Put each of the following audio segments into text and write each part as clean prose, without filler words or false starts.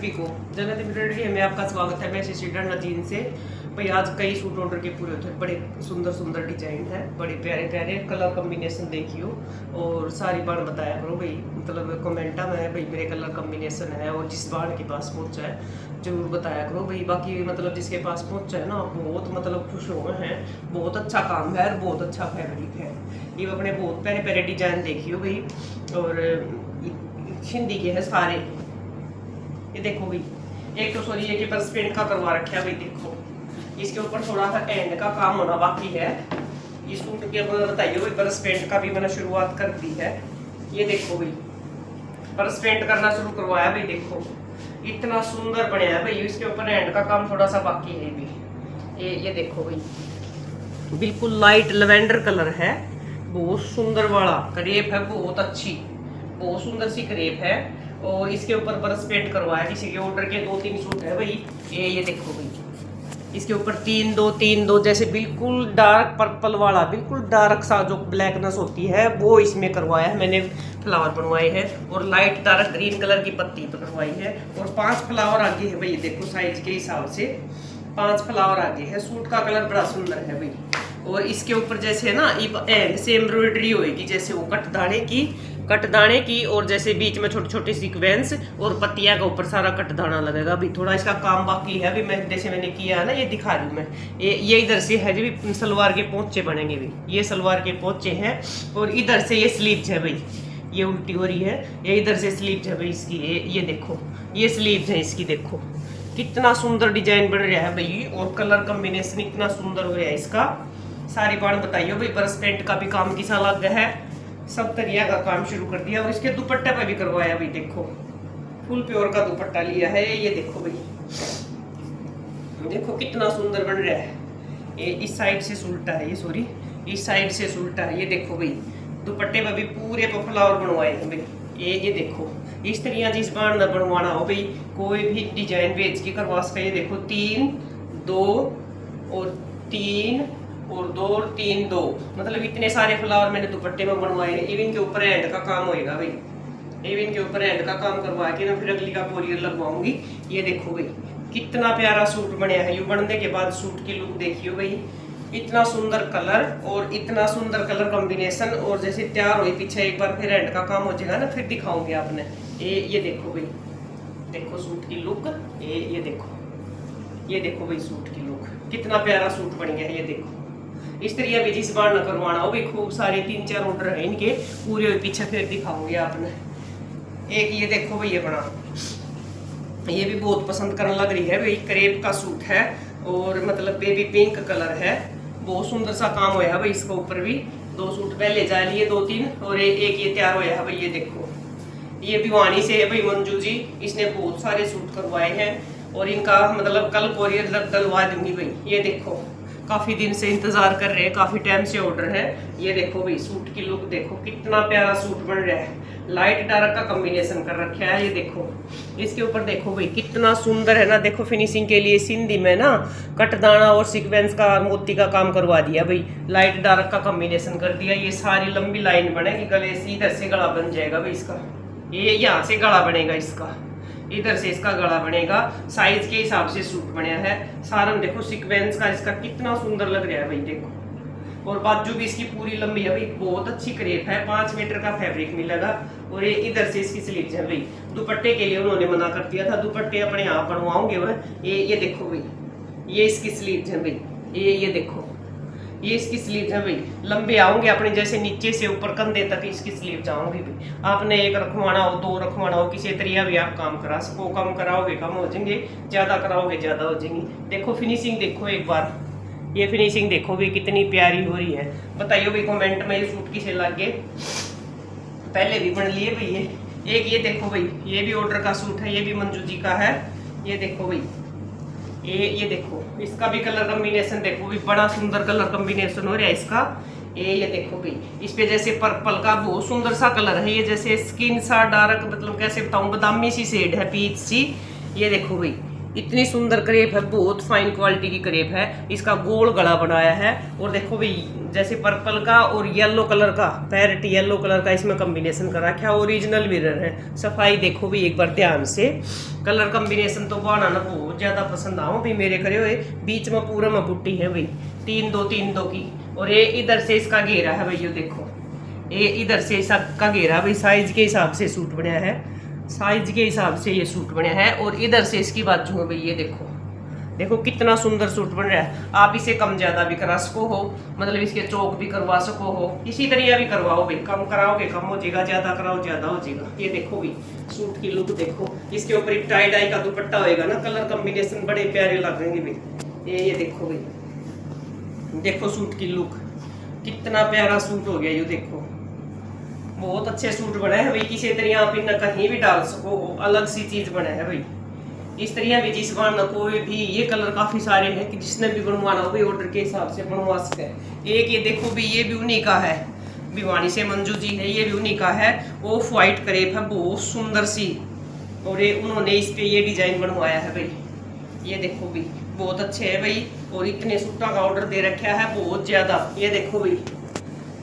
सभी को जन्नत एम्ब्रॉयडरी में आपका स्वागत है। मैं शिशिर नदीन से भाई आज कई सूट ऑर्डर के पूरे होते हैं। बड़े सुंदर सुंदर डिजाइन है, बड़े प्यारे प्यारे कलर कॉम्बिनेशन देखियो और सारी बार बताया करो भाई, मतलब कमेंटा में भाई मेरे कलर कॉम्बिनेशन है और जिस बार के पास पहुंचा है जरूर बताया करो भाई। बाकी मतलब जिसके पास पहुंचा है ना बहुत मतलब खुश हो गए हैं, बहुत अच्छा काम है और बहुत अच्छा फैब्रिक है। ये अपने बहुत प्यारे प्यारे डिजाइन देखियो भाई और हिंदी के है सारे। ये देखो भाई, एक तो सॉरी ये कि बस पेंट का करवा रखा है भाई। देखो इसके ऊपर थोड़ा सा एंड का काम होना बाकी है। इस सूट के ऊपर बताइए भाई बरस पेंट का भी मैंने शुरुआत कर दी है। ये देखो भाई बरस पेंट करना शुरू करवाया भाई। देखो इतना सुंदर बना है भाई। इसके ऊपर एंड का काम थोड़ा सा बाकी है भी। ये देखो भाई बिल्कुल लाइट लेवेंडर कलर है, बहुत सुंदर वाला करेप है, बहुत अच्छी बहुत सुंदर सी करेप है। और इसके ऊपर बरस पेंट करवाया किसी के ऑर्डर के 2-3 सूट है भाई। ये देखो भाई इसके ऊपर 3-2 जैसे बिल्कुल डार्क पर्पल वाला, बिल्कुल डार्क सा जो ब्लैकनेस होती है वो इसमें करवाया है मैंने। फ्लावर बनवाए हैं और लाइट डार्क ग्रीन कलर की पत्ती करवाई है और 5 फ्लावर आगे है भाई। देखो साइज के हिसाब से 5 फ्लावर आगे है। सूट का कलर बड़ा सुंदर है भाई। और इसके ऊपर जैसे ना से एम्ब्रॉयडरी होएगी, जैसे वो कटदाने की और जैसे बीच में छोटे छोटे सीक्वेंस और पत्तियां का ऊपर सारा कटदाना लगेगा। अभी थोड़ा इसका काम बाकी है। अभी मैं जैसे मैंने किया है ना, ये दिखा रही हूँ मैं। ये इधर से है जी सलवार के पोंचे बनेंगे भाई। ये सलवार के पोंचे हैं और इधर से ये स्लीव्स है भाई। ये उल्टी हो रही है, ये इधर से स्लीव्स है भाई इसकी। ये देखो ये स्लीव्स है इसकी। देखो कितना सुंदर डिजाइन बन रहा है भाई और कलर कॉम्बिनेशन इतना सुंदर हो रहा है इसका। सारी बात बताइए भाई। बरस पेंट का भी काम किसा लग गया है, सब तरिया का काम शुरू कर दिया और इसके दुपट्टे पे भी करवाया भाई। देखो फुल प्योर का दुपट्टा लिया है। ये देखो भाई, देखो कितना सुंदर बन रहा है। ये इस साइड से सुलटा है, ये सॉरी इस साइड से सुलटा है। ये देखो भाई दुपट्टे पे भी पूरे पे फ्लावर बनवाए हैं भाई। ये देखो इस तरिया जिस बार न बनवाना हो भाई, कोई भी डिजाइन बेच के करवा सका। ये देखो 3-2 और 3 और 2 और 3-2 मतलब इतने सारे फ्लावर मैंने दुपट्टे में बनवाए हैं। इवन के ऊपर एंड का काम होएगा भाई। इवन के ऊपर एंड का काम करवा के ना फिर अगली का कोरियर लगवाऊंगी। ये देखो भाई कितना प्यारा सूट बनया है। ये बनने के बाद सूट की लुक देखियो भाई, इतना सुंदर कलर और इतना सुंदर कलर कॉम्बिनेशन। और जैसे तैयार हुई पीछे एक बार फिर एंड का काम हो जाएगा ना फिर दिखाऊंगी आपने। ये देखो भाई, देखो सूट की लुक। ये देखो भाई सूट की लुक कितना प्यारा सूट बन गया है। ये देखो इस तरीके भी जिस बार न करवाना हो भाई, खूब सारे 3-4 ऑर्डर है इनके पूरे पीछे फिर दिखाऊंगी आपने। एक ये देखो भाई ये बना, ये भी बहुत पसंद करने लग रही है भाई। करेब का सूट है और मतलब बेबी पिंक कलर है, बहुत सुंदर सा काम होया है भाई। इसके ऊपर भी 2 सूट पहले जा लिए 2-3 और एक ये तैयार होया है भाई। ये देखो ये भिवानी से है भाई मंजू जी, इसने बहुत सारे सूट करवाए हैं और इनका मतलब कल कोरियर डलवा दूंगी भाई। ये देखो काफी दिन से इंतजार कर रहे हैं, काफी टाइम से ऑर्डर है। ये देखो भाई सूट की लुक देखो कितना प्यारा सूट बन रहा है। लाइट डार्क का कॉम्बिनेशन कर रखा है। ये देखो इसके ऊपर देखो भाई कितना सुंदर है ना। देखो फिनिशिंग के लिए सिंधी में ना कटदाना और सीक्वेंस का मोती का काम करवा दिया भाई। लाइट डार्क का कॉम्बिनेशन कर दिया। ये सारी लंबी लाइन बनेगी गले से, इधर से गला बन जाएगा भाई इसका। ये यहाँ से गला बनेगा इसका, इधर से इसका गला बनेगा। साइज के हिसाब से सूट बनया है सारा। देखो सीक्वेंस का इसका कितना सुंदर लग रहा है भाई। देखो और बाजू भी इसकी पूरी लंबी है भाई, बहुत अच्छी करेप है। 5 मीटर का फैब्रिक मिलेगा और ये इधर से इसकी स्लीव्स है भाई। दुपट्टे के लिए उन्होंने मना कर दिया था, दुपट्टे अपने आप बनवाओगे वह। ये देखो भाई ये इसकी स्लीव्स है भाई। ये देखो ये इसकी स्लीव है भाई। लंबे आओगे अपने जैसे नीचे से ऊपर कंधे तक इसकी स्लीव जाओगे भाई। आपने 1 रखवाना हो 2 रखवाना हो, किसी तरीका भी आप काम करा सको। कम कराओगे कम हो जाएंगे, ज्यादा कराओगे ज्यादा हो जाएंगे। देखो फिनिशिंग देखो एक बार, ये फिनिशिंग देखो भी कितनी प्यारी हो रही है। बताइए भाई कमेंट में ये सूट किसे लगे। पहले भी बन लिए भाई। ये देखो भाई ये भी ऑर्डर का सूट है, ये भी मंजू जी का है। ये देखो भाई ये देखो इसका भी कलर कॉम्बिनेशन देखो भी, बड़ा सुंदर कलर कॉम्बिनेशन हो रहा है इसका। ये देखो भाई इस पे जैसे पर्पल का बहुत सुंदर सा कलर है। ये जैसे स्किन सा डार्क मतलब कैसे बताऊं, बादामी सी शेड है, पीच सी। ये देखो भाई इतनी सुंदर क्रेप है, बहुत फाइन क्वालिटी की क्रेप है। इसका गोल गला बनाया है और देखो भाई जैसे पर्पल का और येलो कलर का, पैरेट येलो कलर का इसमें कॉम्बिनेशन कर रखा है। ओरिजिनल मिरर है। सफाई देखो भी एक बार ध्यान से। कलर कॉम्बिनेशन तो बनाना बहुत ज्यादा पसंद आओ भाई मेरे करे हुए। बीच में पूरा में बुट्टी है भाई, 3-2 की। और ये इधर से इसका घेरा है भाई, ये देखो ये इधर से इसका घेरा भाई साइज के हिसाब से सूट बनाया है, साइज के हिसाब से ये सूट बना है। और इधर से इसकी बाजू है भाई, ये देखो देखो कितना सुंदर सूट बन रहा है। आप इसे कम ज्यादा भी करा सको हो, मतलब इसके चौक भी करवा सको हो, इसी तरह भी करवाओ भाई। कम कराओगे कम हो जाएगा, ज्यादा कराओ ज्यादा हो जाएगा। ये देखो भाई सूट की लुक देखो। इसके ऊपर एक टाई डाई का दुपट्टा होएगा ना, कलर कॉम्बिनेशन बड़े प्यारे लगेंगे भाई। ये देखो भाई, देखो सूट की लुक, कितना प्यारा सूट हो गया। ये देखो बहुत अच्छे सूट बने हैं भाई। किसी तरह आप इन्हें कहीं भी डाल सको, अलग सी चीज बने है भाई। इस तरह भी जिस बार न कोई भी, ये कलर काफी सारे हैं कि जिसने भी बनवाना हो भाई ऑर्डर के हिसाब से बनवा सकते हैं। एक ये देखो भी, ये भी उन्हीं का है, भिवानी से मंजू जी है, ये भी उन्हीं का है। ऑफ व्हाइट क्रेप है, बहुत सुंदर सी। और ये उन्होंने इस पे ये डिजाइन बनवाया है भाई। ये देखो भी बहुत अच्छे है भाई। और इतने सूटों का ऑर्डर दे रखा है बहुत ज्यादा। ये देखो भाई,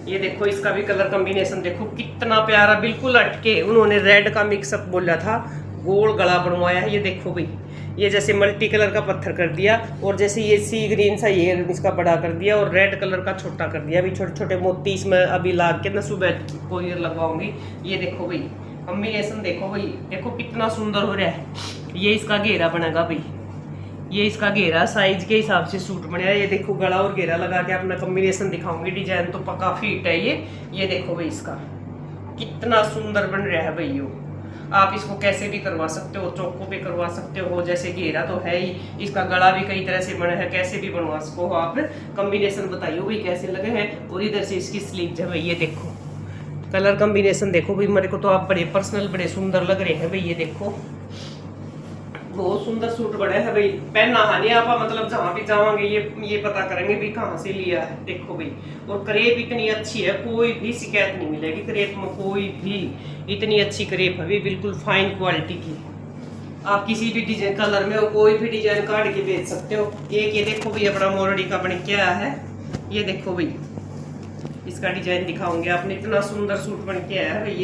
ये देखो इसका भी कलर कॉम्बिनेशन देखो कितना प्यारा, बिल्कुल अटके। उन्होंने रेड का मिक्सअप बोला था, गोल गला बनवाया है। ये देखो भाई, ये जैसे मल्टी कलर का पत्थर कर दिया, और जैसे ये सी ग्रीन सा ये इसका बड़ा कर दिया, और रेड कलर का छोटा कर दिया। अभी छोटे छोटे मोती इसमें अभी ला के ना सुबह कोरियर लगवाऊंगी। ये देखो भाई कॉम्बिनेशन देखो भाई, देखो कितना सुंदर हो रहा है। ये इसका घेरा बनेगा भाई, ये इसका घेरा साइज के हिसाब से सूट बना है। ये देखो गला और घेरा लगा के अपना कॉम्बिनेशन दिखाऊंगी। डिजाइन तो पक्का फिट है ये देखो भाई इसका कितना सुंदर बन रहा है भाई। यो आप इसको कैसे भी करवा सकते हो, चौकों पे करवा सकते हो, जैसे घेरा तो है ही, इसका गला भी कई तरह से बना है, कैसे भी बनवा सको हो आप। कॉम्बिनेशन बताइए भाई कैसे लगे हैं। और इधर से इसकी स्लीव है भाई, ये देखो कलर कॉम्बिनेशन देखो भाई। मेरे को तो आप बड़े पर्सनल बड़े सुंदर लग रहे हैं भाई। ये देखो बहुत सुंदर सूट बने हैं भाई। पहना हानि आप मतलब जहाँ भी जाओगे ये पता करेंगे भी कहाँ से लिया है। देखो भाई, और क्रेप इतनी अच्छी है, कोई भी शिकायत नहीं मिलेगी क्रेप में, कोई भी। इतनी अच्छी क्रेप है भाई, बिल्कुल फाइन क्वालिटी की। आप किसी भी डिजाइन कलर में हो, कोई भी डिजाइन काट के बेच सकते हो। एक ये देखो भाई अपना मोरडी का बन क्या है। ये देखो भाई इसका डिजाइन दिखाऊंगे आपने, इतना सुंदर सूट बन के आया है भाई।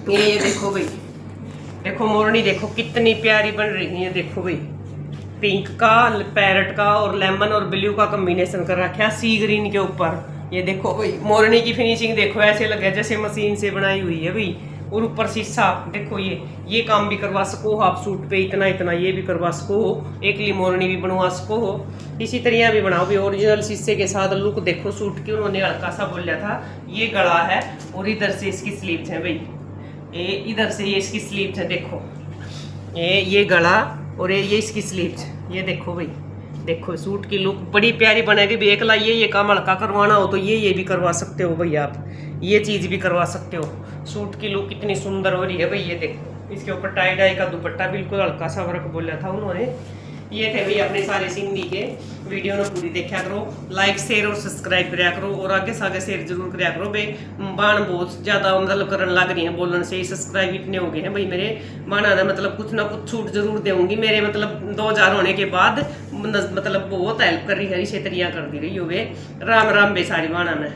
ये देखो भाई, देखो मोरनी देखो कितनी प्यारी बन रही है। देखो भाई पिंक का, पैरट का और लेमन और ब्लू का कॉम्बिनेशन कर रखा है सी ग्रीन के ऊपर। ये देखो भाई मोरनी की फिनिशिंग देखो, ऐसे लगे जैसे मशीन से बनाई हुई है भाई। और ऊपर शीशा देखो, ये काम भी करवा सको आप सूट पे, इतना इतना ये भी करवा सको हो। एक ली मोरनी भी बनवा सको हो, इसी तरह भी बनाओ भी। ओरिजिनल शीशे के साथ लुक देखो सूट की। उन्होंने हल्का सा बोला था। ये गला है और इधर से इसकी स्लीव्स है भाई, ये इधर से ये इसकी स्लीव्स है। देखो ये गला और ये इसकी स्लीव्स। ये देखो भाई, देखो सूट की लुक बड़ी प्यारी बनेगी भी। एक ला ये काम हल्का करवाना हो तो ये भी करवा सकते हो भाई आप, ये चीज भी करवा सकते हो। सूट की लुक कितनी सुंदर हो रही है भाई। ये देखो इसके ऊपर टाई डाई का दुपट्टा, बिल्कुल हल्का सा वर्क बोला था उन्होंने। ये थे भाई अपने सारे सिंधी के। वीडियो ने पूरी देखा करो, लाइक शेयर और सब्सक्राइब कराया करो, और आगे से आगे शेयर जरूर कराया करो भाई। बाण बहुत ज्यादा मतलब करन लग रही है, बोलने से ही सब्सक्राइब इतने हो गए हैं भाई मेरे। बाणा ने मतलब कुछ ना कुछ छूट जरूर दूंगी मेरे, मतलब 2000 होने के बाद मतलब बहुत हेल्प कर रही है, इसे तरिया कर दी रही हो। राम राम बेसारी बाणा में।